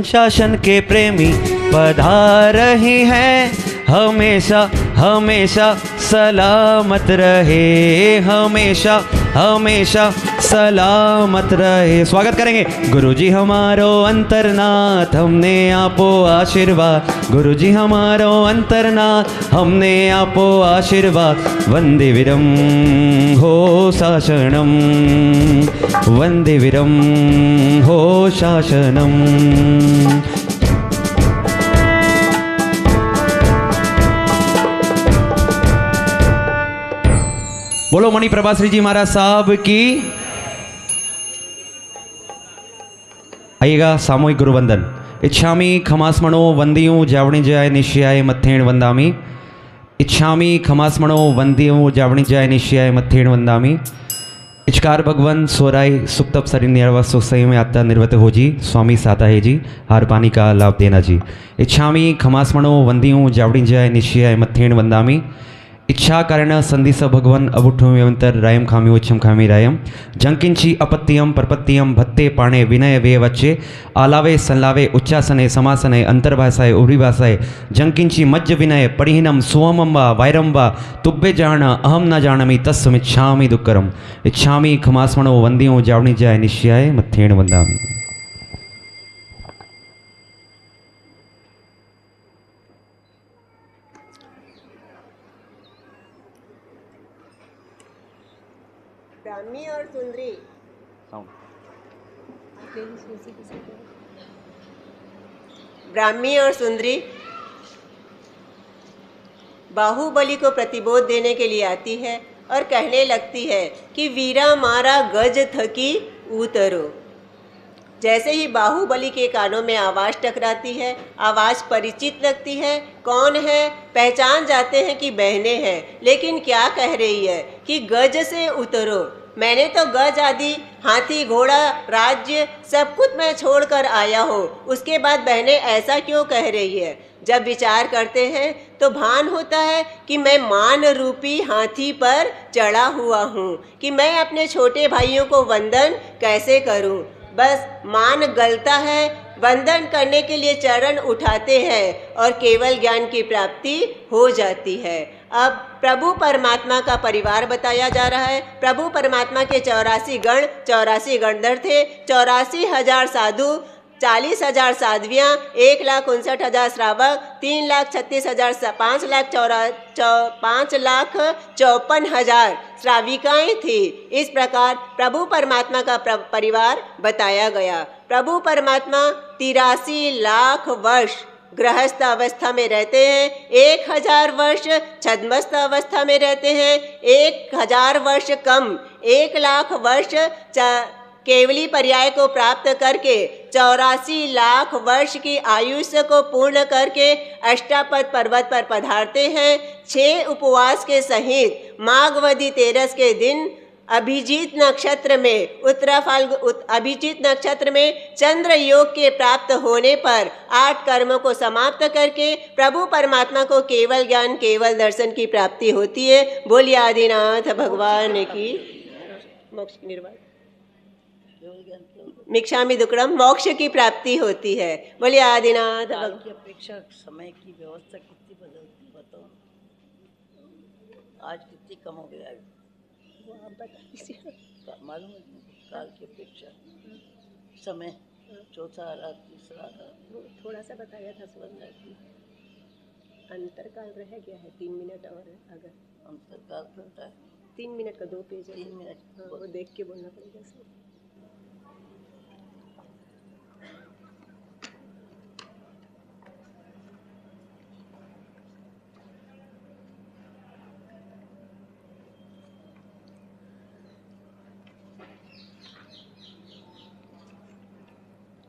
अनुशासन के प्रेमी पधारही हैं, हमेशा हमेशा सलामत रहे, हमेशा हमेशा सलामत रहे। स्वागत करेंगे। गुरुजी हमारो अंतरनाथ, हमने आपो आशीर्वाद, गुरुजी हमारो अंतरनाथ, हमने आपो आशीर्वाद। वंदे वीरम हो शासनम, वंदे वीरम हो शासनम। बोलो मणि प्रभाश्री जी महाराज साहब की। आइएगा सामूहिक गुरुवंदन। इच्छामी खमासमणो वंदियों जावणी जाय निश्चयाय मथेण वंदामी, इच्छामी खमासमणो वंदियों जावणी जाय निश्चयाय मथेण वंदामी। इचकार भगवान सोराय सुप्तप शरीर निर्वास सुख सही में आता निर्वत हो जी, स्वामी साता है जी, हार पानी का लाभ देना जी। इच्छामी खमासमणो वंदियों जावणी जाय निश्चयाय मथेण वंदामी। इच्छा कारण संदिस भगवान अबुठ्यंतर रायम खामी उच्छम खामी रायम। जंकिंची अपत्यम परपत्यम भत्ते पाणे विनय वे वच्चे, आलावे संलावे उच्चासने समासने अंतर्भाषाए उभ्रिभाषाए। जंकिंची मज्ज विनय परिहीनम सुवमम वा वैरम वा तुब्बे जान अहम न जानमी तस्मिच्छामि दुक्करम। इच्छामि खमास्मणो वंदियों जावणी जाय निश्चयाय मथेण वंदामि। ब्राह्मी और सुंदरी ब्राह्मी और सुंदरी बाहुबली को प्रतिबोध देने के लिए आती है और कहने लगती है कि वीरा मारा गज थकी उतरो। जैसे ही बाहुबली के कानों में आवाज़ टकराती है, आवाज़ परिचित लगती है। कौन है? पहचान जाते हैं कि बहनें हैं, लेकिन क्या कह रही है कि गज से उतरो। मैंने तो गज आदि हाथी घोड़ा राज्य सब कुछ मैं छोड़कर आया हूँ, उसके बाद बहनें ऐसा क्यों कह रही है? जब विचार करते हैं तो भान होता है कि मैं मान रूपी हाथी पर चढ़ा हुआ हूँ, कि मैं अपने छोटे भाइयों को वंदन कैसे करूँ। बस मान गलता है, वंदन करने के लिए चरण उठाते हैं और केवल ज्ञान की प्राप्ति हो जाती है। अब प्रभु परमात्मा का परिवार बताया जा रहा है। प्रभु परमात्मा के 84 गणधर थे, 84,000 साधु, 40,000 साध्वियाँ, 1,59,000 श्रावक, 3,36,000, 5,54,000 श्राविकाएँ थी। इस प्रकार प्रभु परमात्मा का परिवार बताया गया। प्रभु परमात्मा 83 लाख वर्ष गृहस्थ अवस्था में रहते हैं, 1000 वर्ष छद्मस्थ अवस्था में रहते हैं, 1000 वर्ष कम 1 लाख वर्ष केवली पर्याय को प्राप्त करके 84 लाख वर्ष की आयुष्य को पूर्ण करके अष्टापद पर्वत पर पधारते हैं। 6 उपवास के सहित माघवदी तेरस के दिन अभिजीत नक्षत्र में अभिजीत नक्षत्र में चंद्र योग के प्राप्त होने पर 8 कर्मों को समाप्त करके प्रभु परमात्मा को केवल ज्ञान केवल दर्शन की प्राप्ति होती है। बोलिए आदिनाथ भगवान की। मोक्ष निर्वाण मिक्षामि दुक्कडम, मोक्ष की प्राप्ति होती है। बोलिए आदिनाथ भगवान की अपेक्षा समय की व्यवस्था कितनी बदलती बताओ, आज कितनी कम हो गया है मालूम है? काल की अपेक्षा समय चौथा आ, तीसरा आ, थोड़ा सा बताया था सुवर्ण की अंतर काल रह गया है 3 मिनट और अगर अंतर काल रहता है 3 मिनट का 2 पेज है। 3 मिनट हाँ, वो देख के बोलना पड़ेगा सर।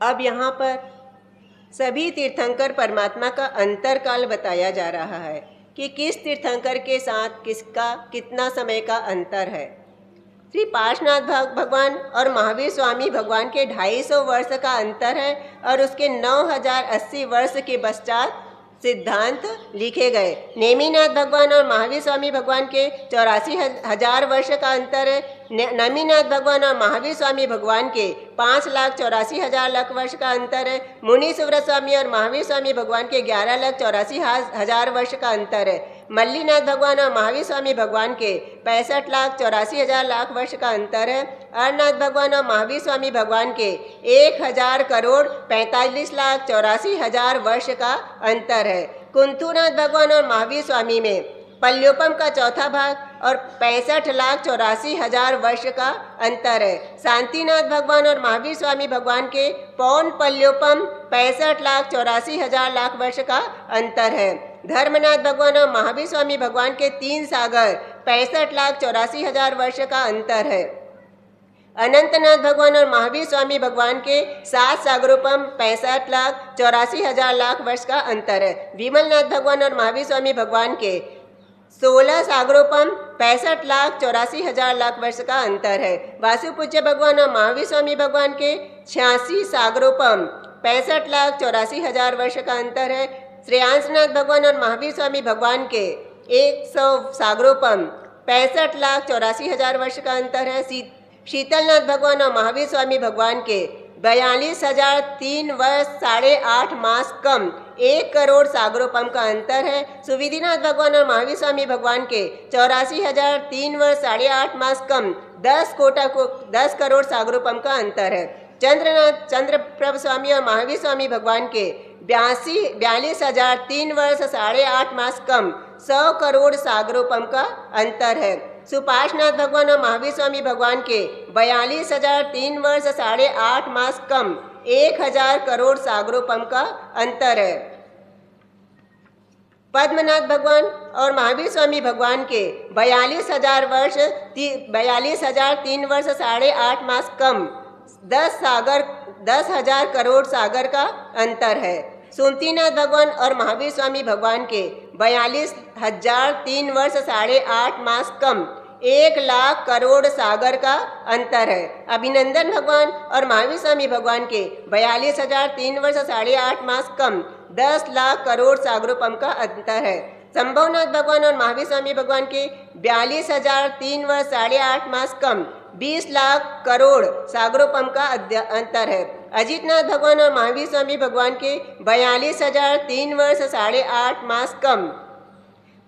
अब यहाँ पर सभी तीर्थंकर परमात्मा का अंतरकाल बताया जा रहा है कि किस तीर्थंकर के साथ किसका कितना समय का अंतर है। श्री पार्श्वनाथ भगवान और महावीर स्वामी भगवान के 250 वर्ष का अंतर है और उसके 9080 वर्ष के पश्चात सिद्धांत लिखे गए। नेमिनाथ भगवान और महावीर स्वामी भगवान के 84,000 वर्ष का अंतर है। नेमिनाथ भगवान और महावीर स्वामी भगवान के 5,84,000 वर्ष का अंतर है। मुनि सुव्रत स्वामी और महावीर स्वामी भगवान के 11,84,000 वर्ष का अंतर है। मल्लीनाथ भगवान और महावीर स्वामी भगवान के 65,84,000 वर्ष का अंतर है। अरनाथ भगवान और महावीर स्वामी भगवान के 1,00,45,84,000 वर्ष का अंतर है। कुंतुनाथ भगवान और महावीर स्वामी में पल्योपम का चौथा भाग और 65,84,000 वर्ष का अंतर है। शांतिनाथ भगवान और महावीर स्वामी भगवान के पौन पल्योपम 65,84,000 वर्ष का अंतर है। धर्मनाथ भगवान और महावीर स्वामी भगवान के 3 सागर 65,84,000 वर्ष का अंतर है। अनंतनाथ भगवान और महावीर स्वामी भगवान के 7 सागरोपम 65,84,000 वर्ष का अंतर है। विमलनाथ भगवान और महावीर स्वामी भगवान के 16 सागरोपम 65,84,000 वर्ष का अंतर है। वासुपूज्य भगवान और महावीर स्वामी भगवान के 86 सागरोपम 65,84,000 वर्ष का अंतर है। श्रेयांसनाथ भगवान और महावीर स्वामी भगवान के 100 सागरोपम 65,84,000 वर्ष का अंतर है। शीतलनाथ भगवान और महावीर स्वामी भगवान के 42,003 वर्ष 8.5 मास कम 1 करोड़ सागरोपम का अंतर है। सुविधिनाथ भगवान और महावीर स्वामी भगवान के 84,003 वर्ष 8.5 मास कम 10 करोड़ सागरोपम का अंतर है। चंद्रप्रभ स्वामी और महावीर स्वामी भगवान के 42,003 वर्ष 8.5 मास कम 100 करोड़ सागरोपम का अंतर है। सुपाशनाथ भगवान और महावीर स्वामी भगवान के 42,003 वर्ष 8.5 मास कम 1,000 करोड़ सागरोपम का अंतर है। पद्मनाथ भगवान और महावीर स्वामी भगवान के 42,003 वर्ष 8.5 मास कम 10,000 करोड़ सागर का अंतर है। सुमतीनाथ भगवान और महावीर स्वामी भगवान के 42,003 वर्ष 8.5 मास कम 1,00,000 करोड़ सागर का अंतर है। अभिनंदन भगवान और महावीर स्वामी भगवान के 42,003 वर्ष 8.5 मास कम 10,00,000 करोड़ सागरोपम का अंतर है। संभवनाथ भगवान और महावीर स्वामी भगवान के 42,003 वर्ष 8.5 मास कम 20,00,000 करोड़ सागरोपम का अंतर है। अजितनाथ भगवान और महावीर स्वामी भगवान के 42,003 वर्ष 8.5 मास कम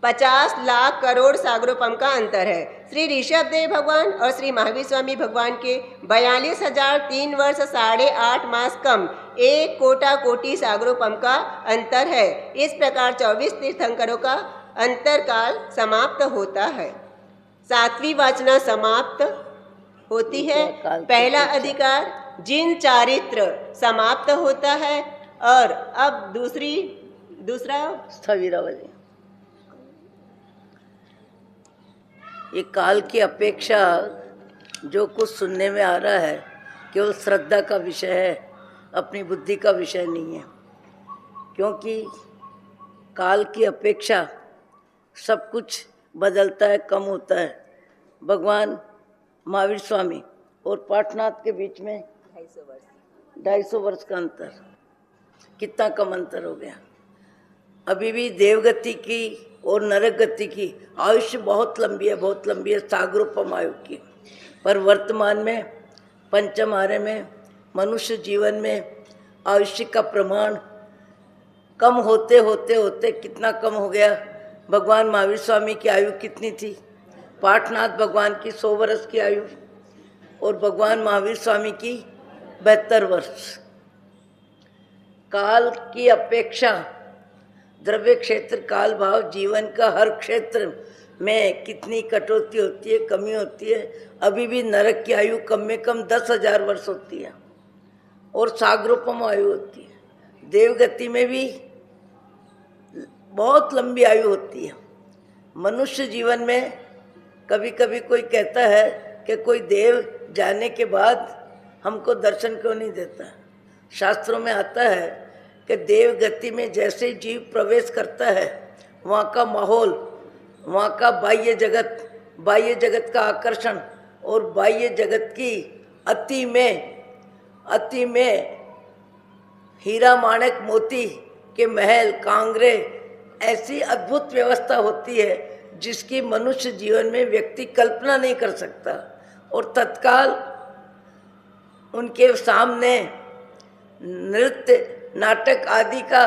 50,00,000 करोड़ सागरोपम का अंतर है। श्री ऋषभदेव भगवान और श्री महावीर स्वामी भगवान के 42,003 वर्ष 8.5 मास कम 1 कोटि सागरोपम का अंतर है। इस प्रकार 24 तीर्थंकरों का अंतरकाल समाप्त होता है। 7वीं वाचना समाप्त होती है। पहला अधिकार जिन चारित्र समाप्त होता है और अब दूसरा स्थविरावली। ये काल की अपेक्षा जो कुछ सुनने में आ रहा है केवल श्रद्धा का विषय है, अपनी बुद्धि का विषय नहीं है। क्योंकि काल की अपेक्षा सब कुछ बदलता है, कम होता है। भगवान महावीर स्वामी और पाठनाथ के बीच में 250 वर्ष का अंतर, कितना कम अंतर हो गया। अभी भी देवगति की और नरक गति की आयुष्य बहुत लंबी है, सागरोपम आयु की। पर वर्तमान में पंचम आर्य में मनुष्य जीवन में आयुष्य का प्रमाण कम होते होते कितना कम हो गया। भगवान महावीर स्वामी की आयु कितनी थी? पाठनाथ भगवान की 100 वर्ष की आयु और भगवान महावीर स्वामी की 72 वर्ष। काल की अपेक्षा द्रव्य क्षेत्र काल भाव जीवन का हर क्षेत्र में कितनी कटौती होती है, कमी होती है। अभी भी नरक की आयु कम में कम 10,000 वर्ष होती है और सागरोपम आयु होती है। देवगति में भी बहुत लंबी आयु होती है। मनुष्य जीवन में कभी कभी कोई कहता है कि कोई देव जाने के बाद हमको दर्शन क्यों नहीं देता। शास्त्रों में आता है कि देव गति में जैसे ही जीव प्रवेश करता है वहाँ का माहौल, वहाँ का बाह्य जगत का आकर्षण और बाह्य जगत की अति में हीरा माणिक मोती उनके महल कांगरे, ऐसी अद्भुत व्यवस्था होती है जिसकी मनुष्य जीवन में व्यक्ति कल्पना नहीं कर सकता। और तत्काल उनके सामने नृत्य नाटक आदि का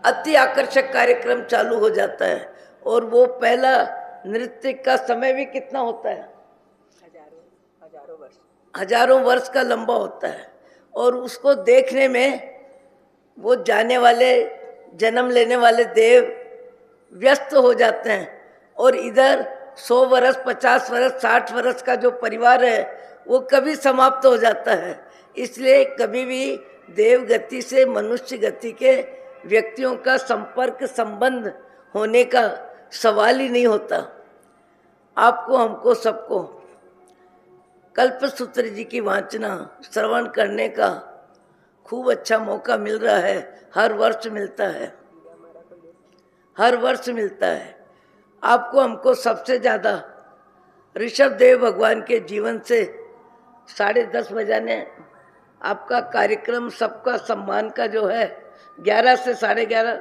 अति आकर्षक कार्यक्रम चालू हो जाता है। और वो पहला नृत्य का समय भी कितना होता है? हजारों वर्ष का लंबा होता है। और उसको देखने में वो जाने वाले जन्म लेने वाले देव व्यस्त हो जाते हैं। और इधर 100 वर्ष 50 वर्ष 60 वर्ष का जो परिवार है वो कभी समाप्त हो जाता है। इसलिए कभी भी देव गति से मनुष्य गति के व्यक्तियों का संपर्क संबंध होने का सवाल ही नहीं होता। आपको हमको सबको कल्पसूत्र जी की वाचना श्रवण करने का खूब अच्छा मौका मिल रहा है। हर वर्ष मिलता है, हर वर्ष मिलता है। आपको हमको सबसे ज़्यादा ऋषभ देव भगवान के जीवन से 10:30 बजाने आपका कार्यक्रम सबका सम्मान का जो है 11 से 11:30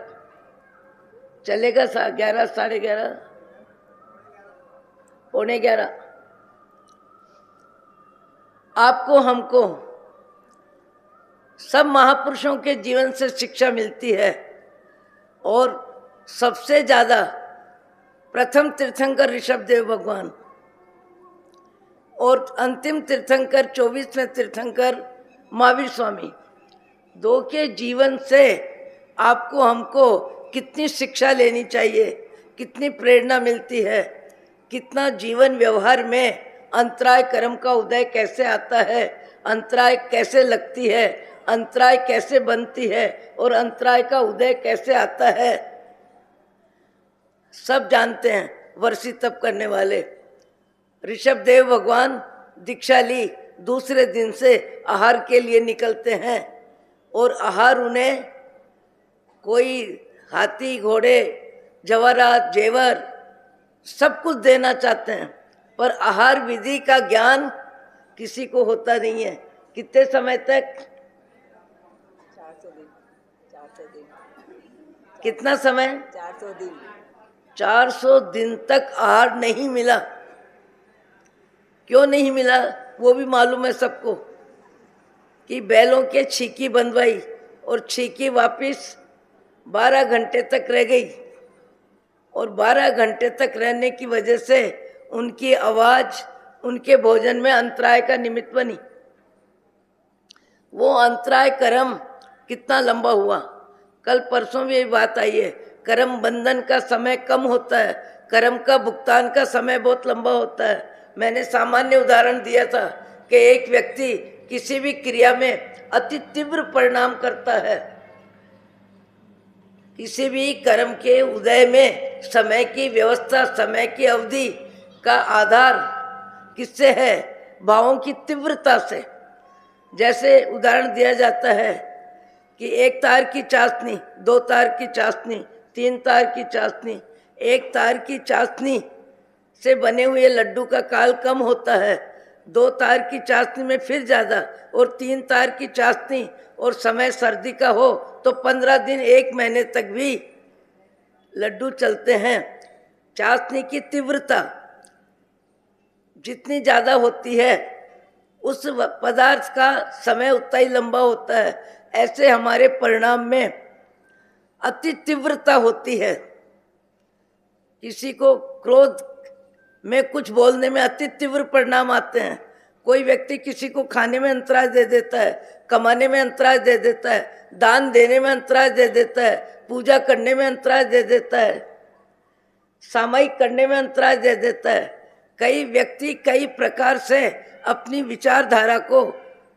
चलेगा। 11 11:30 11:45 आपको हमको सब महापुरुषों के जीवन से शिक्षा मिलती है। और सबसे ज़्यादा प्रथम तीर्थंकर ऋषभ देव भगवान और अंतिम तीर्थंकर 24वें तीर्थंकर महावीर स्वामी, दो के जीवन से आपको हमको कितनी शिक्षा लेनी चाहिए, कितनी प्रेरणा मिलती है, कितना जीवन व्यवहार में अंतराय कर्म का उदय कैसे आता है, अंतराय कैसे लगती है, अंतराय कैसे बनती है और अंतराय का उदय कैसे आता है, सब जानते हैं वर्षी तप करने वाले। ऋषभ देव भगवान दीक्षा ली, दूसरे दिन से आहार के लिए निकलते हैं। और आहार उन्हें कोई हाथी घोड़े जवाहरात जेवर सब कुछ देना चाहते हैं, पर आहार विधि का ज्ञान किसी को होता नहीं है। कितने समय तक? 400 दिन। 400 दिन। कितना समय? 400 दिन। 400 दिन तक आहार नहीं मिला। क्यों नहीं मिला वो भी मालूम है सबको, कि बैलों के छीकी बंधवाई और छीकी वापिस 12 घंटे तक रह गई। और 12 घंटे तक रहने की वजह से उनकी आवाज़ उनके भोजन में अंतराय का निमित्त बनी। वो अंतराय कर्म कितना लंबा हुआ। कल परसों भी ये बात आई है, कर्म बंधन का समय कम होता है, कर्म का भुगतान का समय बहुत लंबा होता है। मैंने सामान्य उदाहरण दिया था कि एक व्यक्ति किसी भी क्रिया में अति तीव्र परिणाम करता है। किसी भी कर्म के उदय में समय की व्यवस्था, समय की अवधि का आधार किससे है? भावों की तीव्रता से। जैसे उदाहरण दिया जाता है कि 1 तार की चाशनी, 2 तार की चाशनी, 3 तार की चाशनी। 1 तार की चाशनी से बने हुए लड्डू का काल कम होता है, 2 तार की चाशनी में फिर ज़्यादा, और 3 तार की चाशनी और समय सर्दी का हो तो 15 दिन 1 महीने तक भी लड्डू चलते हैं। चाशनी की तीव्रता जितनी ज़्यादा होती है उस पदार्थ का समय उतना ही लंबा होता है। ऐसे हमारे परिणाम में अति तीव्रता होती है। किसी को क्रोध में कुछ बोलने में अति तीव्र परिणाम आते हैं। कोई व्यक्ति किसी को खाने में अंतराय दे देता है, कमाने में अंतराय दे देता है, दान देने में अंतराय दे देता है, पूजा करने में अंतराय दे देता है, सामायिक करने में अंतराय दे देता है। कई व्यक्ति कई प्रकार से अपनी विचारधारा को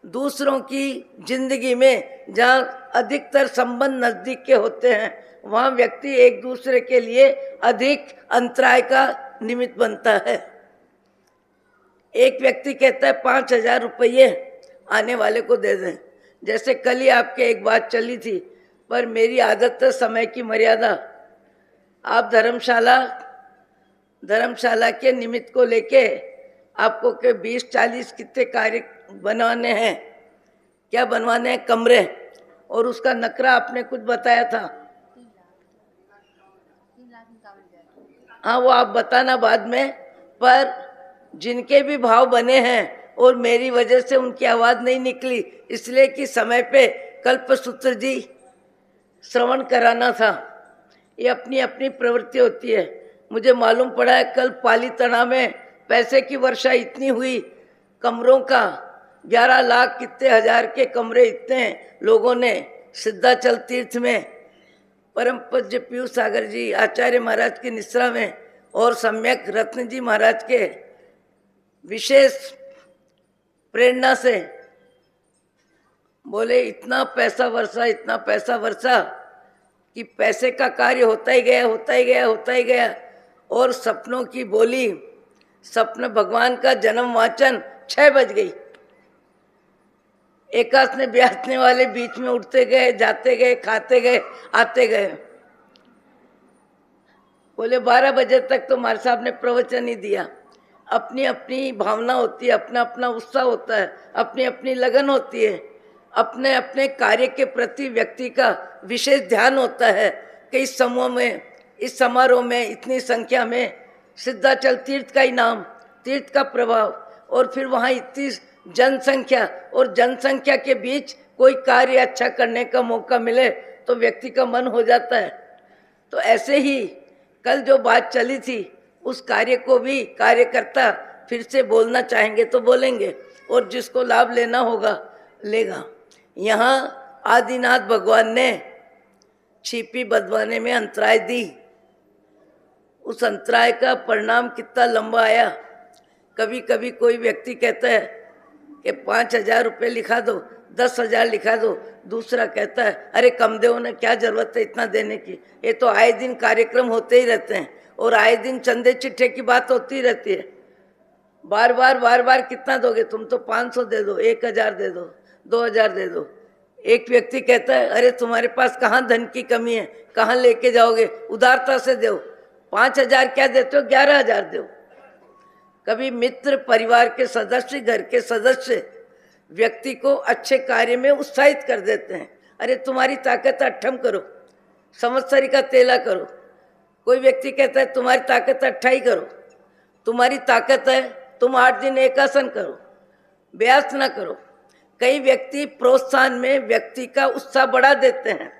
दूसरों की जिंदगी में, जहाँ अधिकतर संबंध नज़दीक के होते हैं, वहाँ व्यक्ति एक दूसरे के लिए अधिक अंतराय का निमित्त बनता है। एक व्यक्ति कहता है 5,000 रुपये आने वाले को दे दें। जैसे कल ही आपके एक बात चली थी, पर मेरी आदत है समय की मर्यादा। आप धर्मशाला के निमित्त को लेके आपको के 20-40 कितने कार्य बनवाने हैं, क्या बनवाने हैं? कमरे। और उसका नकरा आपने कुछ बताया था हाँ वो आप बताना बाद में, पर जिनके भी भाव बने हैं और मेरी वजह से उनकी आवाज़ नहीं निकली, इसलिए कि समय पे कल्पसूत्र जी श्रवण कराना था। ये अपनी अपनी प्रवृत्ति होती है। मुझे मालूम पड़ा है कल पालीताना में पैसे की वर्षा इतनी हुई, कमरों का 11 लाख कितने हजार के कमरे इतने लोगों ने सिद्धाचल तीर्थ में परम पूज्य पीयूष सागर जी आचार्य महाराज की निश्रा में और सम्यक रत्न जी महाराज के विशेष प्रेरणा से बोले इतना पैसा वर्षा, इतना पैसा वर्षा कि पैसे का कार्य होता ही गया, होता ही गया, होता ही गया। और सपनों की बोली, सपन भगवान का जन्म वाचन 6 बज गई। एकासने ब्यासने वाले बीच में उठते गए, जाते गए, खाते गए, आते गए। बोले 12 बजे तक तो मार साहब ने प्रवचन ही दिया। अपनी अपनी भावना होती है, अपना अपना उत्साह होता है, अपनी अपनी लगन होती है, अपने अपने कार्य के प्रति व्यक्ति का विशेष ध्यान होता है कि इस समूह में, इस समारोह में इतनी संख्या में सिद्धाचल तीर्थ का ही नाम, तीर्थ का प्रभाव, और फिर वहाँ इतनी जनसंख्या, और जनसंख्या के बीच कोई कार्य अच्छा करने का मौका मिले तो व्यक्ति का मन हो जाता है। तो ऐसे ही कल जो बात चली थी उस कार्य को भी कार्यकर्ता फिर से बोलना चाहेंगे तो बोलेंगे, और जिसको लाभ लेना होगा लेगा। यहाँ आदिनाथ भगवान ने छिपी बदवाने में अंतराय दी। उस अंतराय का परिणाम कितना लंबा आया। कभी कभी कोई व्यक्ति कहता है कि 5,000 रुपये लिखा दो, 10,000 लिखा दो। दूसरा कहता है अरे कम दो ना, क्या जरूरत है इतना देने की। ये तो आए दिन कार्यक्रम होते ही रहते हैं और आए दिन चंदे चिट्ठे की बात होती रहती है। बार बार कितना दोगे तुम, तो 500 दे दो, 1,000 दे दो, 2,000 दे दो। एक व्यक्ति कहता है अरे तुम्हारे पास कहाँ धन की कमी है, कहाँ लेके जाओगे, उदारता से दो। 5,000 क्या देते हो, 11,000 दो। कभी मित्र, परिवार के सदस्य, घर के सदस्य व्यक्ति को अच्छे कार्य में उत्साहित कर देते हैं। अरे तुम्हारी ताकत है अट्ठम करो, संवत्सरी का तेला करो। कोई व्यक्ति कहता है तुम्हारी ताकत है 28 करो, तुम्हारी ताकत है तुम 8 दिन एकासन करो, ब्यास ना करो। कई व्यक्ति प्रोत्साहन में व्यक्ति का उत्साह बढ़ा देते हैं,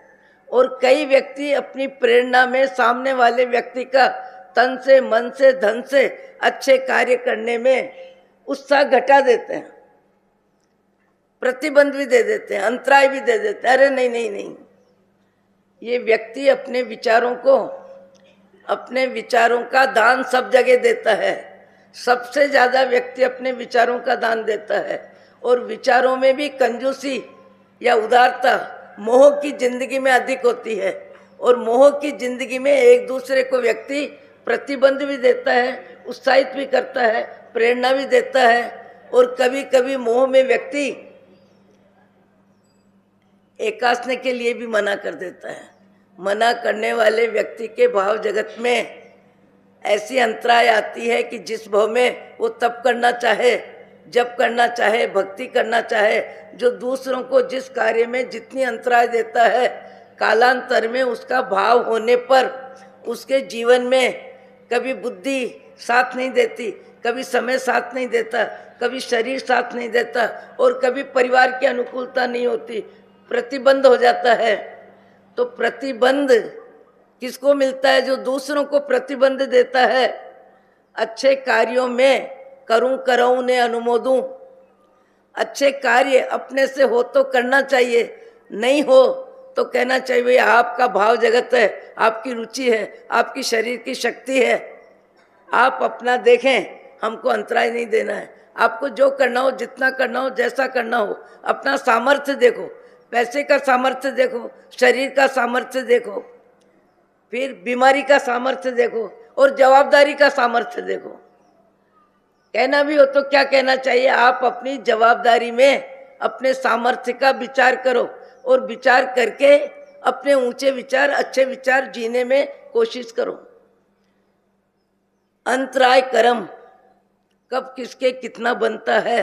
और कई व्यक्ति अपनी प्रेरणा में सामने वाले व्यक्ति का तन से, मन से, धन से अच्छे कार्य करने में उत्साह घटा देते हैं, प्रतिबंध भी दे देते हैं, अंतराय भी दे देते हैं। अरे नहीं, ये व्यक्ति अपने विचारों का दान सब जगह देता है। सबसे ज्यादा व्यक्ति अपने विचारों का दान देता है, और विचारों में भी कंजूसी या उदारता मोह की जिंदगी में अधिक होती है। और मोह की जिंदगी में एक दूसरे को व्यक्ति प्रतिबंध भी देता है, उत्साहित भी करता है, प्रेरणा भी देता है। और कभी कभी मोह में व्यक्ति एकासने के लिए भी मना कर देता है। मना करने वाले व्यक्ति के भाव जगत में ऐसी अंतराय आती है कि जिस भाव में वो तप करना चाहे, जप करना चाहे, भक्ति करना चाहे, जो दूसरों को जिस कार्य में जितनी अंतराय देता है, कालांतर में उसका भाव होने पर उसके जीवन में कभी बुद्धि साथ नहीं देती, कभी समय साथ नहीं देता, कभी शरीर साथ नहीं देता, और कभी परिवार की अनुकूलता नहीं होती, प्रतिबंध हो जाता है। तो प्रतिबंध किसको मिलता है? जो दूसरों को प्रतिबंध देता है। अच्छे कार्यों में करूं कराऊं ने अनुमोदूं। अच्छे कार्य अपने से हो तो करना चाहिए, नहीं हो तो कहना चाहिए भैया आपका भाव जगत है, आपकी रुचि है, आपकी शरीर की शक्ति है, आप अपना देखें, हमको अंतराय नहीं देना है। आपको जो करना हो, जितना करना हो, जैसा करना हो, अपना सामर्थ्य देखो, पैसे का सामर्थ्य देखो, शरीर का सामर्थ्य देखो, फिर बीमारी का सामर्थ्य देखो, और जवाबदारी का सामर्थ्य देखो। कहना भी हो तो क्या कहना चाहिए? आप अपनी जवाबदारी में अपने सामर्थ्य का विचार करो, और विचार करके अपने ऊंचे विचार, अच्छे विचार जीने में कोशिश करो। अंतराय कर्म कब किसके कितना बनता है।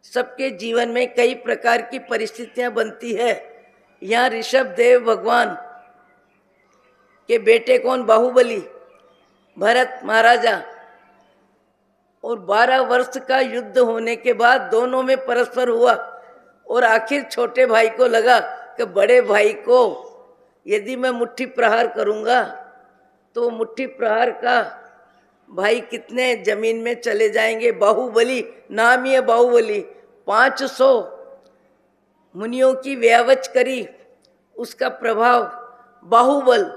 सबके जीवन में कई प्रकार की परिस्थितियां बनती है। यहाँ ऋषभ देव भगवान के बेटे कौन? बाहुबली। भरत महाराजा, और 12 वर्ष का युद्ध होने के बाद दोनों में परस्पर हुआ, और आखिर छोटे भाई को लगा कि बड़े भाई को यदि मैं मुट्ठी प्रहार करूंगा तो मुट्ठी प्रहार का भाई कितने जमीन में चले जाएंगे। बाहुबली नाम ही है, बाहुबली। 500 मुनियों की व्यावच करी, उसका प्रभाव बाहुबल।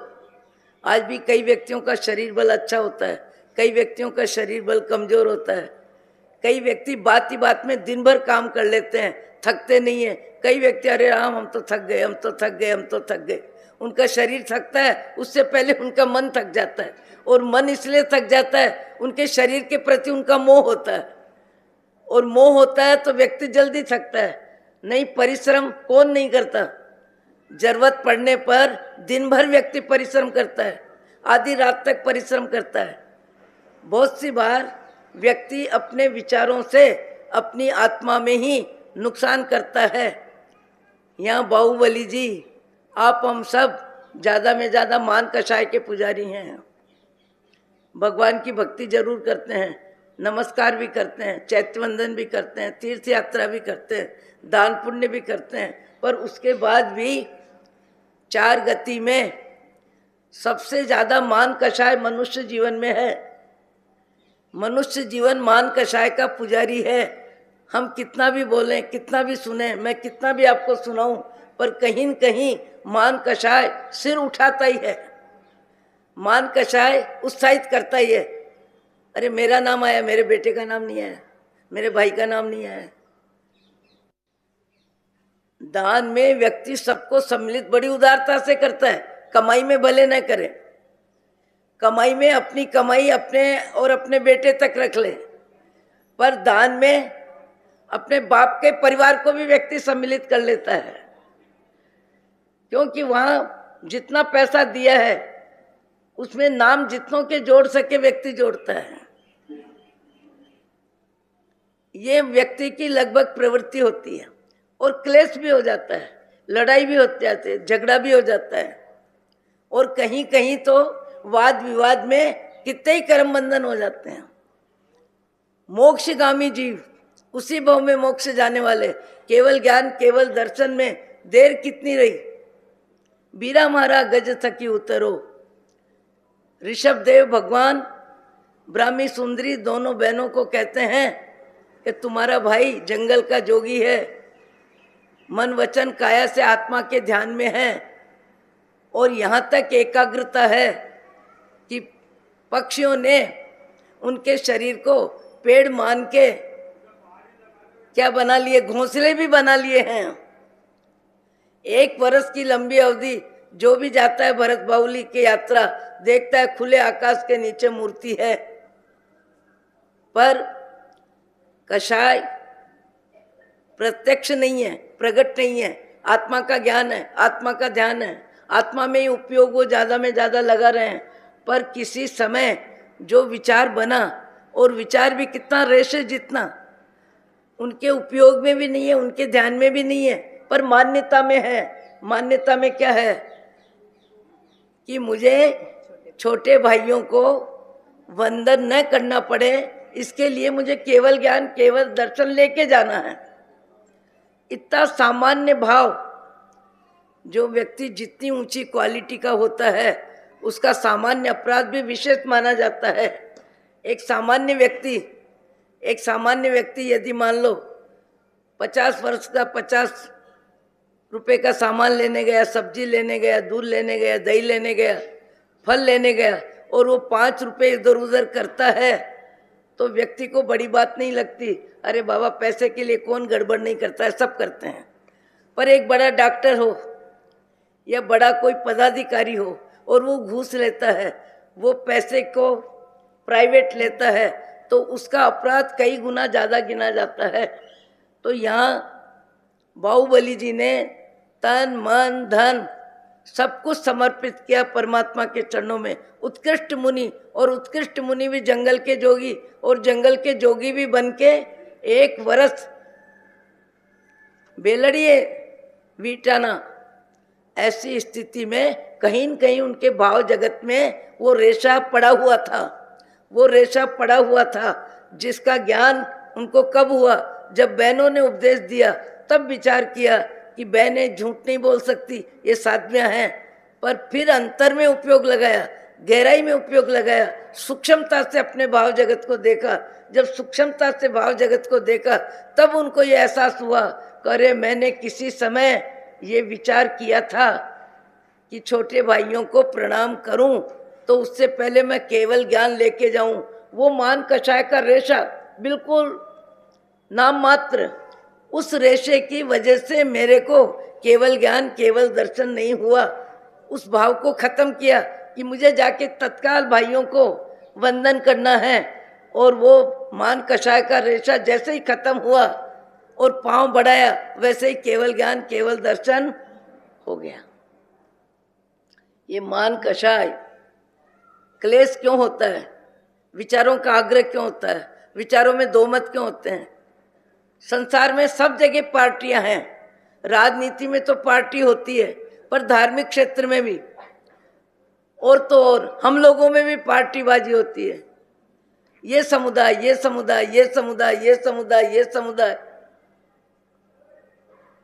आज भी कई व्यक्तियों का शरीर बल अच्छा होता है, कई व्यक्तियों का शरीर बल कमजोर होता है। कई व्यक्ति बात ही बात में दिन भर काम कर लेते हैं, थकते नहीं है। कई व्यक्ति अरे राम हम तो थक गए, हम तो थक गए, हम तो थक गए। उनका शरीर थकता है, उससे पहले उनका मन थक जाता है, और मन इसलिए थक जाता है उनके शरीर के प्रति उनका मोह होता है, और मोह होता है तो व्यक्ति जल्दी थकता है। नहीं, परिश्रम कौन नहीं करता। जरूरत पड़ने पर दिन भर व्यक्ति परिश्रम करता है, आधी रात तक परिश्रम करता है। बहुत सी बार व्यक्ति अपने विचारों से अपनी आत्मा में ही नुकसान करता है। यहाँ बाहुबली जी, आप हम सब ज़्यादा में ज़्यादा मान कषाय के पुजारी हैं। भगवान की भक्ति जरूर करते हैं, नमस्कार भी करते हैं, चैत्य वंदन भी करते हैं, तीर्थ यात्रा भी करते हैं, दान पुण्य भी करते हैं, पर उसके बाद भी 4 गति में सबसे ज़्यादा मान कषाय मनुष्य जीवन में है। मनुष्य जीवन मान कषाय का पुजारी है। हम कितना भी बोलें, कितना भी सुने, मैं कितना भी आपको सुनाऊं, पर कहीं न कहीं मान कषाय सिर उठाता ही है। मान कषाय उत्साहित करता ही है। अरे मेरा नाम आया, मेरे बेटे का नाम नहीं आया, मेरे भाई का नाम नहीं आया। दान में व्यक्ति सबको सम्मिलित बड़ी उदारता से करता है। कमाई में भले न करे, कमाई में अपनी कमाई अपने और अपने बेटे तक रख ले, पर दान में अपने बाप के परिवार को भी व्यक्ति सम्मिलित कर लेता है, क्योंकि वहां जितना पैसा दिया है उसमें नाम जितनों के जोड़ सके व्यक्ति जोड़ता है। ये व्यक्ति की लगभग प्रवृत्ति होती है, और क्लेश भी हो जाता है, लड़ाई भी हो जाती है, झगड़ा भी हो जाता है, और कहीं कहीं तो वाद विवाद में कितने ही कर्म बंधन हो जाते हैं। मोक्षगामी जीव, उसी भाव में मोक्ष जाने वाले, केवल ज्ञान केवल दर्शन में देर कितनी रही। बीरा मारा गज थकी उतरो। ऋषभ देव भगवान ब्राह्मी सुंदरी दोनों बहनों को कहते हैं कि तुम्हारा भाई जंगल का जोगी है, मन वचन काया से आत्मा के ध्यान में है, और यहाँ तक एकाग्रता है कि पक्षियों ने उनके शरीर को पेड़ मान के क्या बना लिए, घोंसले भी बना लिए हैं। 1 वर्ष की लंबी अवधि जो भी जाता है भरत बाहुली की यात्रा देखता है खुले आकाश के नीचे मूर्ति है, पर कषाय प्रत्यक्ष नहीं है, प्रकट नहीं है, आत्मा का ज्ञान है, आत्मा का ध्यान है, आत्मा में ही उपयोग वो ज़्यादा में ज़्यादा लगा रहे हैं। पर किसी समय जो विचार बना, और विचार भी कितना रेशे जितना, उनके उपयोग में भी नहीं है, उनके ध्यान में भी नहीं है, पर मान्यता में है। मान्यता में क्या है कि मुझे छोटे भाइयों को वंदन न करना पड़े, इसके लिए मुझे केवल ज्ञान केवल दर्शन लेके जाना है। इतना सामान्य भाव जो व्यक्ति जितनी ऊंची क्वालिटी का होता है उसका सामान्य अपराध भी विशेष माना जाता है। एक सामान्य व्यक्ति यदि मान लो 50 वर्ष का 50 रुपए का सामान लेने गया, सब्जी लेने गया, दूध लेने गया, दही लेने गया, फल लेने गया, और वो 5 रुपए इधर उधर करता है, तो व्यक्ति को बड़ी बात नहीं लगती। अरे बाबा, पैसे के लिए कौन गड़बड़ नहीं करता है, सब करते हैं। पर एक बड़ा डॉक्टर हो या बड़ा कोई पदाधिकारी हो और वो घूस लेता है, वो पैसे को प्राइवेट लेता है, तो उसका अपराध कई गुना ज़्यादा गिना जाता है। तो यहाँ बाहुबली जी ने तन मन धन सब कुछ समर्पित किया परमात्मा के चरणों में। उत्कृष्ट मुनि, और उत्कृष्ट मुनि भी जंगल के जोगी, और जंगल के जोगी भी बन के 1 वर्ष बेलड़िए वीटाना, ऐसी स्थिति में कहीं न कहीं उनके भाव जगत में वो रेशा पड़ा हुआ था, वो रेशा पड़ा हुआ था, जिसका ज्ञान उनको कब हुआ? जब बहनों ने उपदेश दिया, तब विचार किया कि बहनें झूठ नहीं बोल सकती, ये साध्वियाँ हैं। पर फिर अंतर में उपयोग लगाया, गहराई में उपयोग लगाया, सूक्ष्मता से अपने भाव जगत को देखा। जब सूक्ष्मता से भाव जगत को देखा, तब उनको ये एहसास हुआ कि अरे मैंने किसी समय ये विचार किया था कि छोटे भाइयों को प्रणाम करूं, तो उससे पहले मैं केवल ज्ञान लेके जाऊं। वो मान कषाय का रेशा बिल्कुल नाम मात्र, उस रेशे की वजह से मेरे को केवल ज्ञान केवल दर्शन नहीं हुआ। उस भाव को खत्म किया कि मुझे जाके तत्काल भाइयों को वंदन करना है, और वो मान कषाय का रेशा जैसे ही खत्म हुआ और पांव बढ़ाया, वैसे ही केवल ज्ञान केवल दर्शन हो गया। ये मान कषाय क्लेश क्यों होता है? विचारों का आग्रह क्यों होता है? विचारों में दो मत क्यों होते हैं? संसार में सब जगह पार्टियां हैं, राजनीति में तो पार्टी होती है, पर धार्मिक क्षेत्र में भी और तो और हम लोगों में भी पार्टीबाजी होती है। ये समुदाय, ये समुदाय, ये समुदाय, ये समुदाय, ये समुदाय।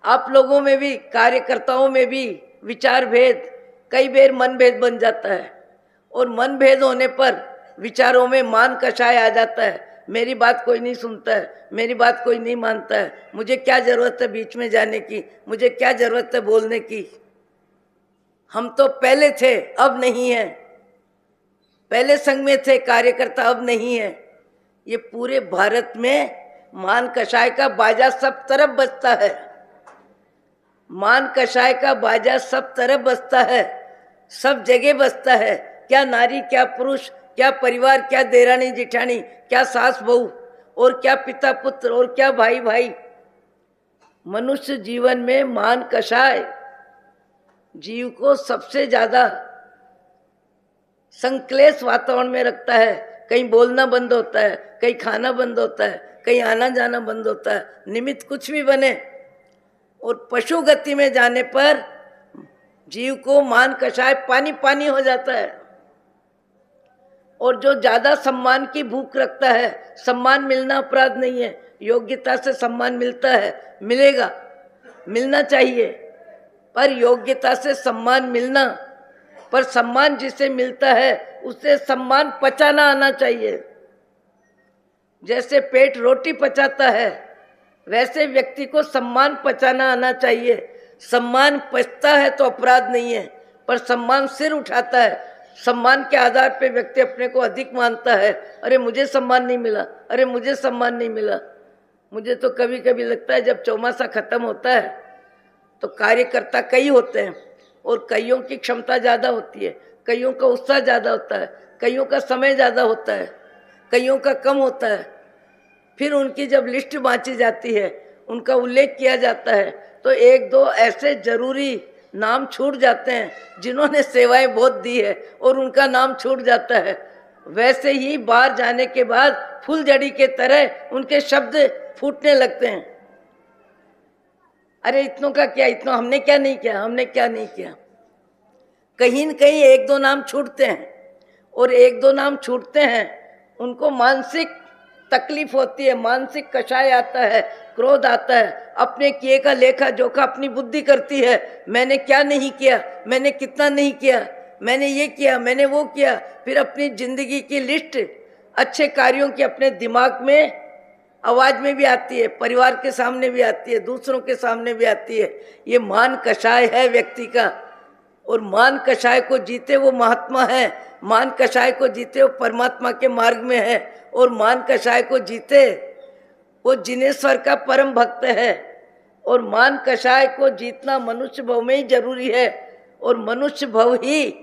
आप लोगों में भी, कार्यकर्ताओं में भी विचार भेद, कई बार मन भेद बन जाता है, और मन भेद होने पर विचारों में मान कषाय आ जाता है। मेरी बात कोई नहीं सुनता है, मेरी बात कोई नहीं मानता है, मुझे क्या जरूरत है बीच में जाने की, मुझे क्या जरूरत है बोलने की। हम तो पहले थे, अब नहीं है। पहले संघ में थे कार्यकर्ता, अब नहीं है। ये पूरे भारत में मान कषाय का बाजा सब तरफ बजता है। मान कषाय का बाजा सब तरफ बजता है, सब जगह बजता है। क्या नारी, क्या पुरुष, क्या परिवार, क्या देरानी जिठानी, क्या सास बहू, और क्या पिता पुत्र, और क्या भाई भाई। मनुष्य जीवन में मान कषाय जीव को सबसे ज्यादा संक्लेश वातावरण में रखता है। कहीं बोलना बंद होता है, कहीं खाना बंद होता है, कहीं आना जाना बंद होता है, निमित्त कुछ भी बने। और पशु गति में जाने पर जीव को मान कषाय पानी पानी हो जाता है। और जो ज्यादा सम्मान की भूख रखता है, सम्मान मिलना अपराध नहीं है, योग्यता से सम्मान मिलता है, मिलेगा, मिलना चाहिए, पर योग्यता से सम्मान मिलना, पर सम्मान जिसे मिलता है उसे सम्मान पचाना आना चाहिए। जैसे पेट रोटी पचाता है, वैसे व्यक्ति को सम्मान पचाना आना चाहिए। सम्मान पचता है तो अपराध नहीं है, पर सम्मान सिर उठाता है। सम्मान के आधार पे व्यक्ति अपने को अधिक मानता है। अरे मुझे सम्मान नहीं मिला, अरे मुझे सम्मान नहीं मिला। मुझे तो कभी कभी लगता है जब चौमासा खत्म होता है तो कार्यकर्ता कई होते हैं, और कईयों की क्षमता ज़्यादा होती है, कईयों का उत्साह ज़्यादा होता है, कईयों का समय ज़्यादा होता है, कईयों का कम होता है। फिर उनकी जब लिस्ट बाँची जाती है, उनका उल्लेख किया जाता है, तो एक दो ऐसे जरूरी नाम छूट जाते हैं जिन्होंने सेवाएं बहुत दी है, और उनका नाम छूट जाता है। वैसे ही बाहर जाने के बाद फूलझड़ी के तरह उनके शब्द फूटने लगते हैं। अरे इतनों का क्या, इतना हमने क्या नहीं किया, हमने क्या नहीं किया। कहीं न कहीं एक दो नाम छूटते हैं, और एक दो नाम छूटते हैं उनको मानसिक तकलीफ होती है, मानसिक कषाय आता है, क्रोध आता है, अपने किए का लेखा जोखा अपनी बुद्धि करती है। मैंने क्या नहीं किया, मैंने कितना नहीं किया, मैंने ये किया, मैंने वो किया। फिर अपनी जिंदगी की लिस्ट अच्छे कार्यों की अपने दिमाग में आवाज में भी आती है, परिवार के सामने भी आती है, दूसरों के सामने भी आती है। ये मान कषाय है व्यक्ति का, और मान कषाय को जीते वो महात्मा है, मान कषाय को जीते वो परमात्मा के मार्ग में है, और मान कषाय को जीते वो जिनेश्वर का परम भक्त है। और मान कषाय को जीतना मनुष्य भव में ही जरूरी है, और मनुष्य भव ही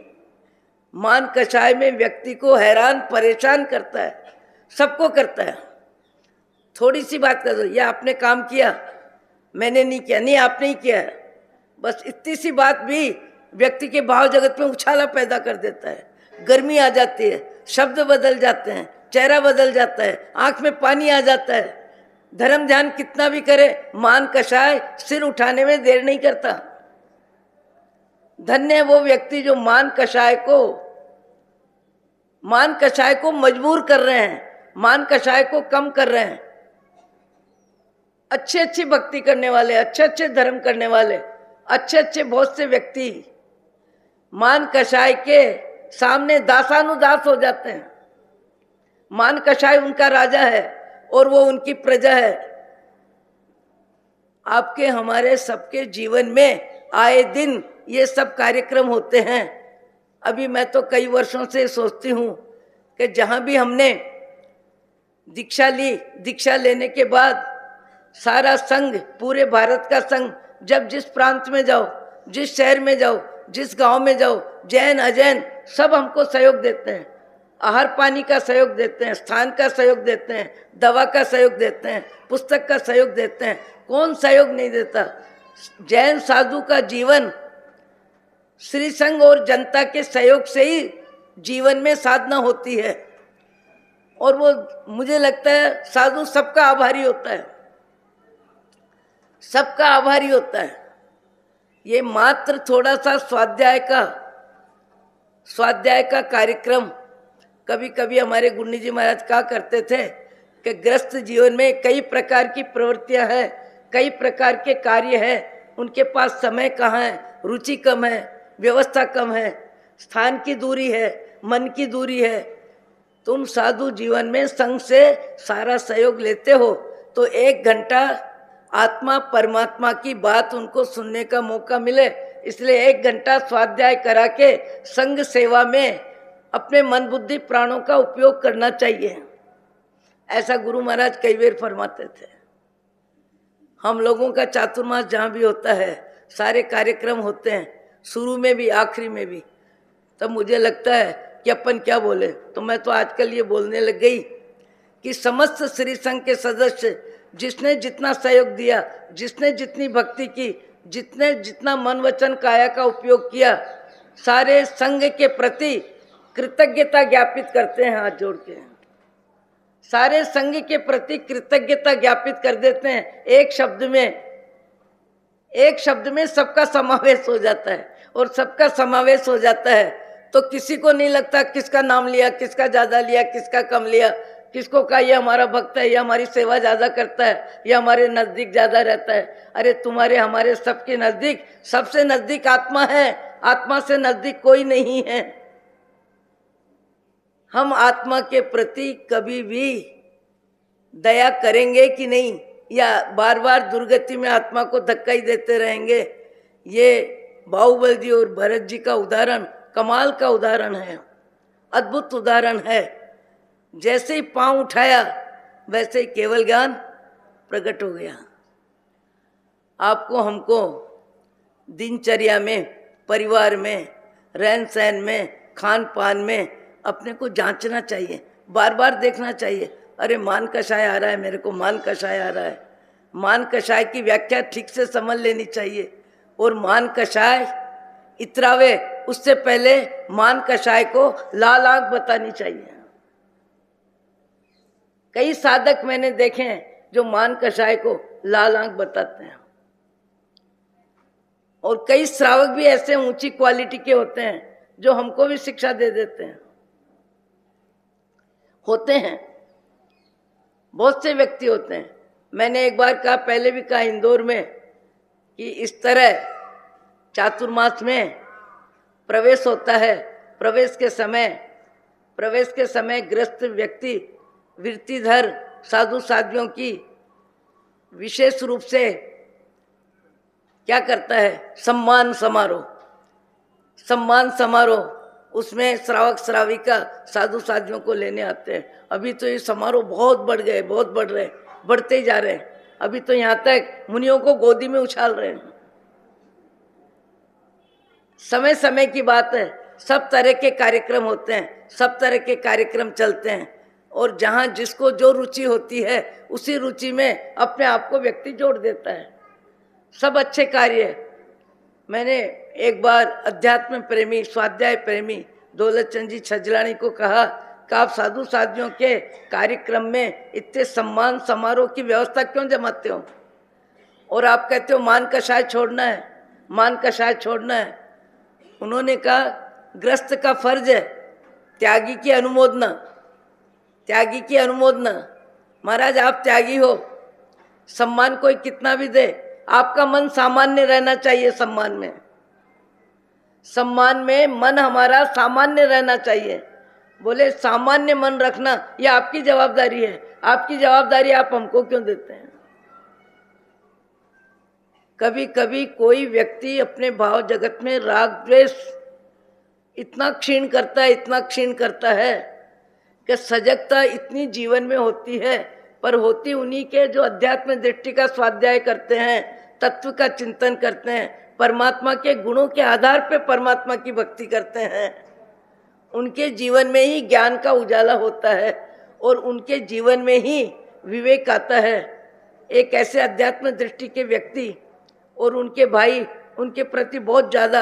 मान कषाय में व्यक्ति को हैरान परेशान करता है, सबको करता है। थोड़ी सी बात कर दो, या आपने काम किया, मैंने नहीं किया, नहीं आपने ही किया है, बस इतनी सी बात भी व्यक्ति के भाव जगत में उछाला पैदा कर देता है। गर्मी आ जाती है, शब्द बदल जाते हैं, चेहरा बदल जाता है, आंख में पानी आ जाता है। धर्म ध्यान कितना भी करे, मान कषाय सिर उठाने में देर नहीं करता। धन्य है वो व्यक्ति जो मान कषाय को मजबूर कर रहे हैं, मान कषाय को कम कर रहे हैं। अच्छी अच्छी भक्ति करने वाले, अच्छे अच्छे धर्म करने वाले, अच्छे अच्छे बहुत से व्यक्ति मान कषाय के सामने दासानुदास हो जाते हैं। मान कषाय उनका राजा है और वो उनकी प्रजा है। आपके हमारे सबके जीवन में आए दिन ये सब कार्यक्रम होते हैं। अभी मैं तो कई वर्षों से सोचती हूँ कि जहाँ भी हमने दीक्षा ली, दीक्षा लेने के बाद सारा संघ, पूरे भारत का संघ, जब जिस प्रांत में जाओ, जिस शहर में जाओ, जिस गांव में जाओ, जैन अजैन सब हमको सहयोग देते हैं। आहार पानी का सहयोग देते हैं, स्थान का सहयोग देते हैं, दवा का सहयोग देते हैं, पुस्तक का सहयोग देते हैं। कौन सहयोग नहीं देता? जैन साधु का जीवन श्री संघ और जनता के सहयोग से ही जीवन में साधना होती है। और वो मुझे लगता है साधु सबका आभारी होता है, सबका आभारी होता है। ये मात्र थोड़ा सा स्वाध्याय का कार्यक्रम, कभी कभी हमारे गुंडी जी महाराज कहा करते थे कि ग्रस्त जीवन में कई प्रकार की प्रवृत्तियां हैं, कई प्रकार के कार्य हैं, उनके पास समय कहाँ है, रुचि कम है, व्यवस्था कम है, स्थान की दूरी है, मन की दूरी है। तुम साधु जीवन में संघ से सारा सहयोग लेते हो तो 1 घंटा आत्मा परमात्मा की बात उनको सुनने का मौका मिले, इसलिए 1 घंटा स्वाध्याय करा के संघ सेवा में अपने मन बुद्धि प्राणों का उपयोग करना चाहिए। ऐसा गुरु महाराज कई बार फरमाते थे। हम लोगों का चातुर्मास जहाँ भी होता है, सारे कार्यक्रम होते हैं, शुरू में भी आखिरी में भी, तब मुझे लगता है कि अपन क्या बोले। तो मैं तो आजकल ये बोलने लग गई कि समस्त श्री संघ के सदस्य जिसने जितना सहयोग दिया, जिसने जितनी भक्ति की, जितने जितना मन वचन काया का उपयोग किया, सारे संघ के प्रति कृतज्ञता ज्ञापित करते हैं। हाथ जोड़ के सारे संघ के प्रति कृतज्ञता ज्ञापित कर देते हैं। एक शब्द में सबका समावेश हो जाता है, और सबका समावेश हो जाता है तो किसी को नहीं लगता किसका नाम लिया, किसका ज्यादा लिया, किसका कम लिया, किसको कहा ये हमारा भक्त है, ये हमारी सेवा ज्यादा करता है, ये हमारे नजदीक ज्यादा रहता है। अरे तुम्हारे हमारे सबके नजदीक, सबसे नजदीक आत्मा है, आत्मा से नजदीक कोई नहीं है। हम आत्मा के प्रति कभी भी दया करेंगे कि नहीं, या बार बार दुर्गति में आत्मा को धक्का ही देते रहेंगे? ये बाहुबल जी और भरत जी का उदाहरण कमाल का उदाहरण है, अद्भुत उदाहरण है। जैसे ही पांव उठाया वैसे ही केवल ज्ञान प्रकट हो गया। आपको हमको दिनचर्या में, परिवार में, रहन सहन में, खान पान में अपने को जांचना चाहिए, बार बार देखना चाहिए। अरे मान कषाय आ रहा है, मेरे को मान कषाय आ रहा है। मान कषाय की व्याख्या ठीक से समझ लेनी चाहिए, और मान कषाय इतरावे उससे पहले मान कषाय को लाल आंख बतानी चाहिए। कई साधक मैंने देखे हैं जो मान कषाय को लाल आंख बताते हैं, और कई श्रावक भी ऐसे ऊंची क्वालिटी के होते हैं जो हमको भी शिक्षा दे देते हैं। होते हैं, बहुत से व्यक्ति होते हैं। मैंने एक बार कहा, पहले भी कहा इंदौर में, कि इस तरह चातुर्मास में प्रवेश होता है। प्रवेश के समय गृहस्थ व्यक्ति वृत्तिधर साधु साध्वियों की विशेष रूप से क्या करता है, सम्मान समारोह। उसमें श्रावक श्राविका साधु साध्वियों को लेने आते हैं। अभी तो ये समारोह बहुत बढ़ गए, बहुत बढ़ रहे, बढ़ते ही जा रहे हैं। अभी तो यहाँ तक मुनियों को गोदी में उछाल रहे हैं। समय समय की बात है, सब तरह के कार्यक्रम होते हैं, सब तरह के कार्यक्रम चलते हैं, और जहाँ जिसको जो रुचि होती है उसी रुचि में अपने आप को व्यक्ति जोड़ देता है। सब अच्छे कार्य है। मैंने एक बार अध्यात्म प्रेमी, स्वाध्याय प्रेमी दौलत चंद जी छजलानी को कहा कि आप साधु साध्वियों के कार्यक्रम में इतने सम्मान समारोह की व्यवस्था क्यों जमाते हो, और आप कहते हो मान कषाय छोड़ना है, मान कषाय छोड़ना है। उन्होंने कहा ग्रस्त का फर्ज है त्यागी की अनुमोदना, त्यागी की अनुमोदना। महाराज आप त्यागी हो, सम्मान कोई कितना भी दे, आपका मन सामान्य रहना चाहिए। सम्मान में मन हमारा सामान्य रहना चाहिए। बोले सामान्य मन रखना ये आपकी जवाबदारी है, आपकी जवाबदारी आप हमको क्यों देते हैं? कभी कभी कोई व्यक्ति अपने भाव जगत में राग द्वेष इतना क्षीण करता है कि सजगता इतनी जीवन में होती है, पर होती उन्हीं के जो अध्यात्म दृष्टि का स्वाध्याय करते हैं, तत्व का चिंतन करते हैं, परमात्मा के गुणों के आधार पर परमात्मा की भक्ति करते हैं। उनके जीवन में ही ज्ञान का उजाला होता है और उनके जीवन में ही विवेक आता है। एक ऐसे अध्यात्म दृष्टि के व्यक्ति और उनके भाई उनके प्रति बहुत ज़्यादा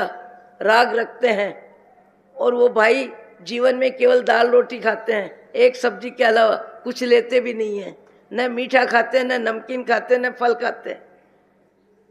राग रखते हैं और वो भाई जीवन में केवल दाल रोटी खाते हैं, एक सब्जी के अलावा कुछ लेते भी नहीं हैं, न मीठा खाते हैं, न नमकीन खाते हैं, न फल खाते हैं।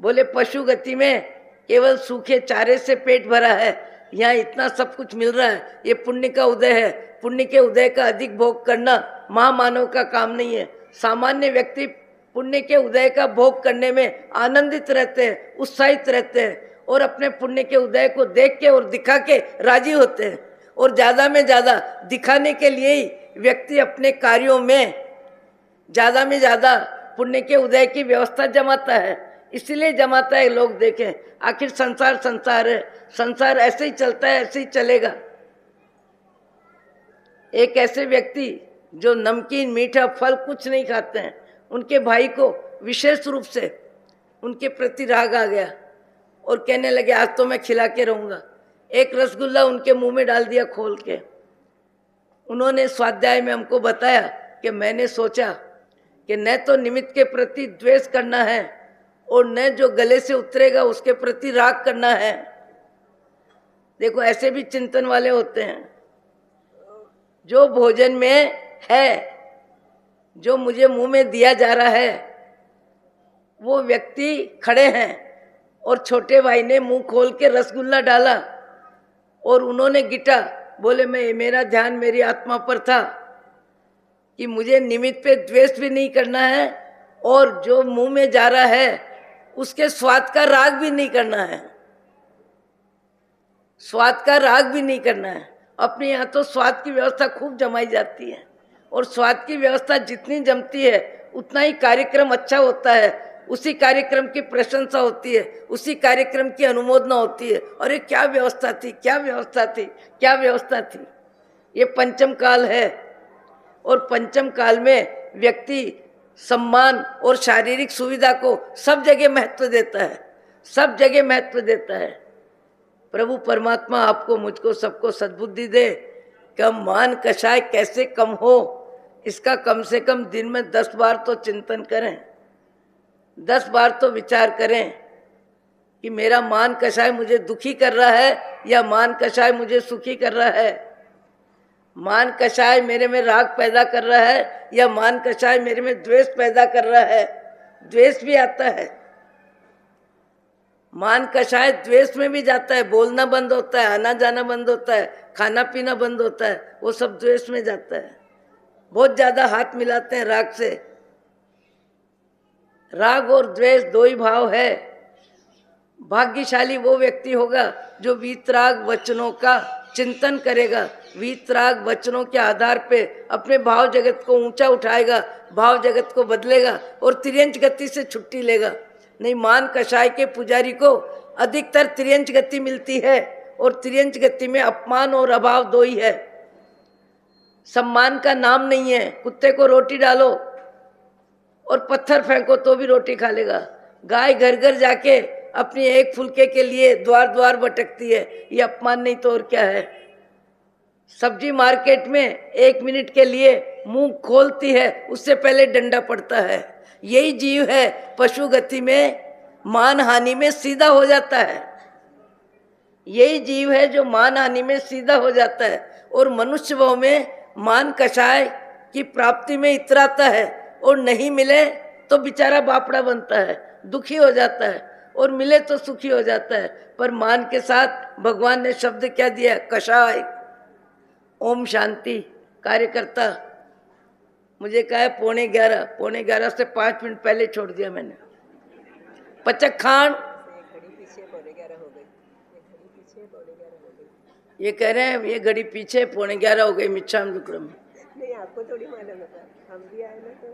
बोले पशु गति में केवल सूखे चारे से पेट भरा है, यहाँ इतना सब कुछ मिल रहा है, ये पुण्य का उदय है। पुण्य के उदय का अधिक भोग करना महामानव का काम नहीं है। सामान्य व्यक्ति पुण्य के उदय का भोग करने में आनंदित रहते हैं, उत्साहित रहते हैं और अपने पुण्य के उदय को देख के और दिखा के राजी होते हैं। और ज़्यादा में ज़्यादा दिखाने के लिए ही व्यक्ति अपने कार्यों में ज़्यादा में ज़्यादा पुण्य के उदय की व्यवस्था जमाता है। इसीलिए जमाता है, लोग देखें। आखिर संसार है, संसार ऐसे ही चलता है, ऐसे ही चलेगा। एक ऐसे व्यक्ति जो नमकीन मीठा फल कुछ नहीं खाते हैं, उनके भाई को विशेष रूप से उनके प्रति राग आ गया और कहने लगे आज तो मैं खिला के रहूँगा। एक रसगुल्ला उनके मुंह में डाल दिया खोल के। उन्होंने स्वाध्याय में हमको बताया कि मैंने सोचा कि न तो निमित्त के प्रति द्वेष करना है और न जो गले से उतरेगा उसके प्रति राग करना है। देखो ऐसे भी चिंतन वाले होते हैं। जो भोजन में है, जो मुझे मुंह में दिया जा रहा है, वो व्यक्ति खड़े हैं और छोटे भाई ने मुंह खोल के रसगुल्ला डाला और उन्होंने गिटा। बोले मेरा ध्यान मेरी आत्मा पर था कि मुझे निमित्त पे द्वेष भी नहीं करना है और जो मुंह में जा रहा है उसके स्वाद का राग भी नहीं करना है, स्वाद का राग भी नहीं करना है। अपने यहाँ तो स्वाद की व्यवस्था खूब जमाई जाती है और स्वाद की व्यवस्था जितनी जमती है उतना ही कार्यक्रम अच्छा होता है, उसी कार्यक्रम की प्रशंसा होती है, उसी कार्यक्रम की अनुमोदना होती है। अरे क्या व्यवस्था थी, क्या व्यवस्था थी, क्या व्यवस्था थी। ये पंचम काल है और पंचम काल में व्यक्ति सम्मान और शारीरिक सुविधा को सब जगह महत्व देता है, सब जगह महत्व देता है। प्रभु परमात्मा आपको मुझको सबको सद्बुद्धि दे कि हम मान कषाय कैसे कम हो, इसका कम से कम दिन में 10 बार तो चिंतन करें, 10 बार तो विचार करें कि मेरा मान कषाय मुझे दुखी कर रहा है या मान कषाय मुझे सुखी कर रहा है। मान कषाय मेरे में राग पैदा कर रहा है या मान कषाय मेरे में द्वेष पैदा कर रहा है। द्वेष भी आता है, मान कषाय द्वेष में भी जाता है, बोलना बंद होता है, आना जाना बंद होता है, खाना पीना बंद होता है, वो सब द्वेष में जाता है। बहुत ज्यादा हाथ मिलाते हैं राग से। राग और द्वेष दो ही भाव है। भाग्यशाली वो व्यक्ति होगा जो वीतराग वचनों का चिंतन करेगा, वीतराग वचनों के आधार पे अपने भाव जगत को ऊंचा उठाएगा, भाव जगत को बदलेगा और तिर्यंच गति से छुट्टी लेगा। नहीं, मान कषाय के पुजारी को अधिकतर तिर्यंच गति मिलती है और तिर्यंच गति में अपमान और अभाव दो ही है। सम्मान का नाम नहीं है। कुत्ते को रोटी डालो और पत्थर फेंको तो भी रोटी खा लेगा। गाय घर घर जाके अपनी एक फुलके के लिए द्वार द्वार भटकती है, ये अपमान नहीं तो और क्या है। सब्जी मार्केट में 1 मिनट के लिए मुंह खोलती है, उससे पहले डंडा पड़ता है। यही जीव है पशु गति में मान हानि में सीधा हो जाता है। यही जीव है जो मान हानि में सीधा हो जाता है और मनुष्य भाव में मान कषाय की प्राप्ति में इतराता है और नहीं मिले तो बेचारा बापड़ा बनता है, दुखी हो जाता है। और मिले तो सुखी हो जाता है। पर मान के साथ भगवान ने शब्द क्या दिया, कषाय, ओम शांति। कार्यकर्ता मुझे कहा है 11:15, 11:15 से 5 मिनट पहले छोड़ दिया मैंने। पचक खान ये कह रहे हैं, ये घड़ी पीछे 11:15 हो गई मिच्छाम दुक्रम में। नहीं, आपको थोड़ी मालूम होता, हम भी आए ना तो